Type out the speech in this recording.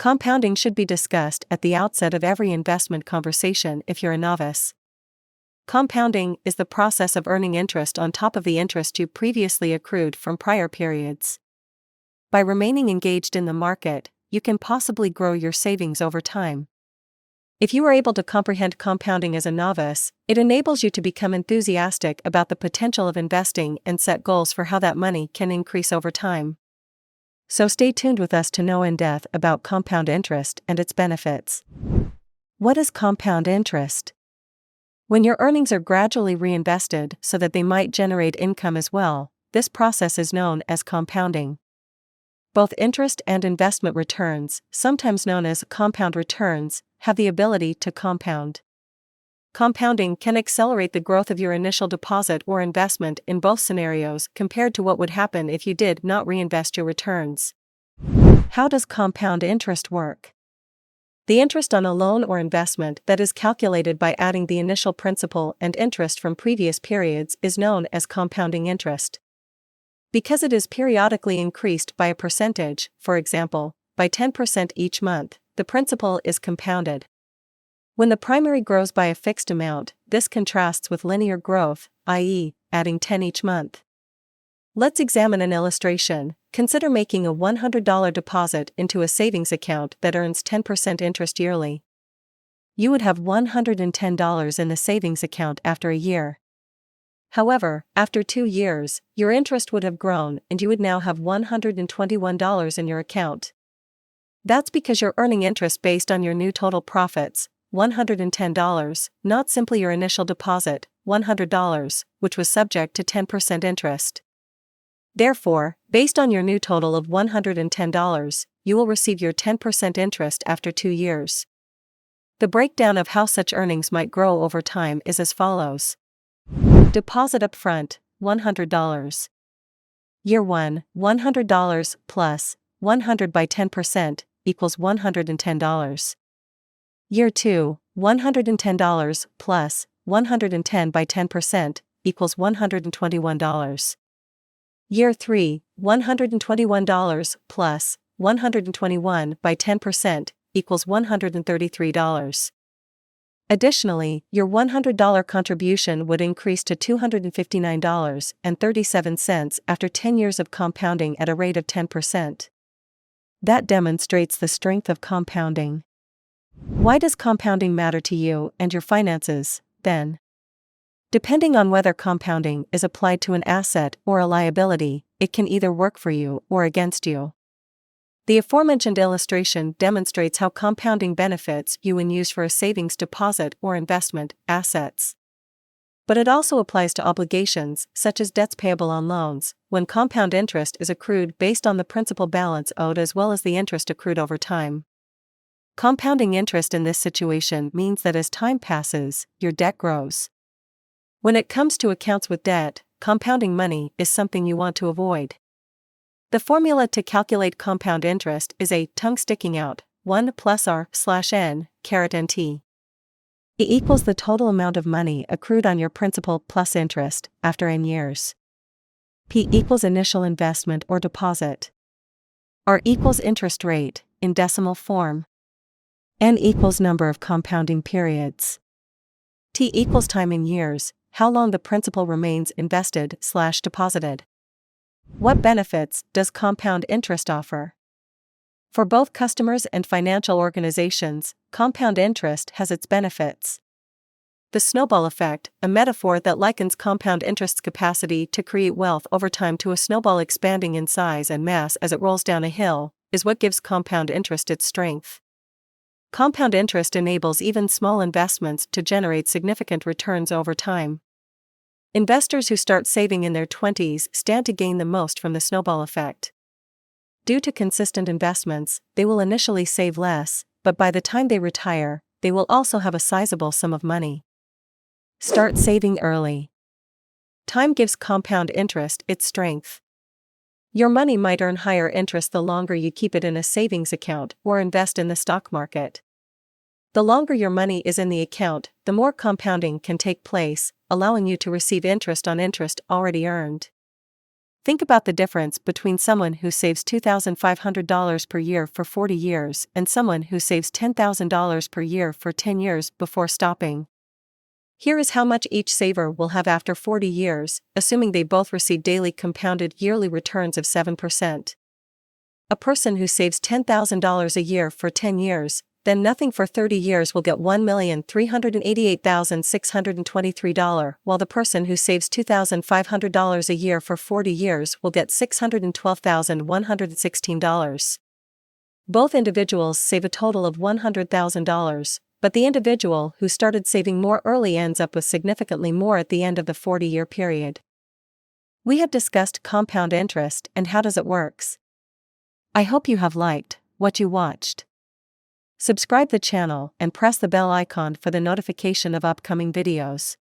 Compounding should be discussed at the outset of every investment conversation if you're a novice. Compounding is the process of earning interest on top of the interest you previously accrued from prior periods. By remaining engaged in the market, you can possibly grow your savings over time. If you are able to comprehend compounding as a novice, it enables you to become enthusiastic about the potential of investing and set goals for how that money can increase over time. So stay tuned with us to know in depth about compound interest and its benefits. What is compound interest? When your earnings are gradually reinvested so that they might generate income as well, this process is known as compounding. Both interest and investment returns, sometimes known as compound returns, have the ability to compound. Compounding can accelerate the growth of your initial deposit or investment in both scenarios compared to what would happen if you did not reinvest your returns. How does compound interest work? The interest on a loan or investment that is calculated by adding the initial principal and interest from previous periods is known as compounding interest. Because it is periodically increased by a percentage, for example, by 10% each month, the principal is compounded. When the primary grows by a fixed amount, this contrasts with linear growth, i.e., adding 10 each month. Let's examine an illustration. Consider making a $100 deposit into a savings account that earns 10% interest yearly. You would have $110 in the savings account after a year. However, after 2 years, your interest would have grown and you would now have $121 in your account. That's because you're earning interest based on your new total profits, $110, not simply your initial deposit, $100, which was subject to 10% interest. Therefore, based on your new total of $110, you will receive your 10% interest after 2 years. The breakdown of how such earnings might grow over time is as follows. Deposit upfront, $100. Year 1, $100 plus 100 by 10% equals $110. Year 2, $110 plus 110 by 10% equals $121. Year 3, $121 plus 121 by 10% equals $133. Additionally, your $100 contribution would increase to $259.37 after 10 years of compounding at a rate of 10%. That demonstrates the strength of compounding. Why does compounding matter to you and your finances, then? Depending on whether compounding is applied to an asset or a liability, it can either work for you or against you. The aforementioned illustration demonstrates how compounding benefits you when used for a savings deposit or investment assets. But it also applies to obligations, such as debts payable on loans, when compound interest is accrued based on the principal balance owed as well as the interest accrued over time. Compounding interest in this situation means that as time passes, your debt grows. When it comes to accounts with debt, compounding money is something you want to avoid. The formula to calculate compound interest is a tongue sticking out, 1 plus R/N(Nt). E equals the total amount of money accrued on your principal plus interest after N years. P equals initial investment or deposit. R equals interest rate, in decimal form. N equals number of compounding periods. T equals time in years, how long the principal remains invested/deposited. What benefits does compound interest offer? For both customers and financial organizations, compound interest has its benefits. The snowball effect, a metaphor that likens compound interest's capacity to create wealth over time to a snowball expanding in size and mass as it rolls down a hill, is what gives compound interest its strength. Compound interest enables even small investments to generate significant returns over time. Investors who start saving in their 20s stand to gain the most from the snowball effect. Due to consistent investments, they will initially save less, but by the time they retire, they will also have a sizable sum of money. Start saving early. Time gives compound interest its strength. Your money might earn higher interest the longer you keep it in a savings account or invest in the stock market. The longer your money is in the account, the more compounding can take place, allowing you to receive interest on interest already earned. Think about the difference between someone who saves $2,500 per year for 40 years and someone who saves $10,000 per year for 10 years before stopping. Here is how much each saver will have after 40 years, assuming they both receive daily compounded yearly returns of 7%. A person who saves $10,000 a year for 10 years, then nothing for 30 years will get $1,388,623, while the person who saves $2,500 a year for 40 years will get $612,116. Both individuals save a total of $100,000, but the individual who started saving more early ends up with significantly more at the end of the 40-year period. We have discussed compound interest and how does it works. I hope you have liked what you watched. Subscribe the channel and press the bell icon for the notification of upcoming videos.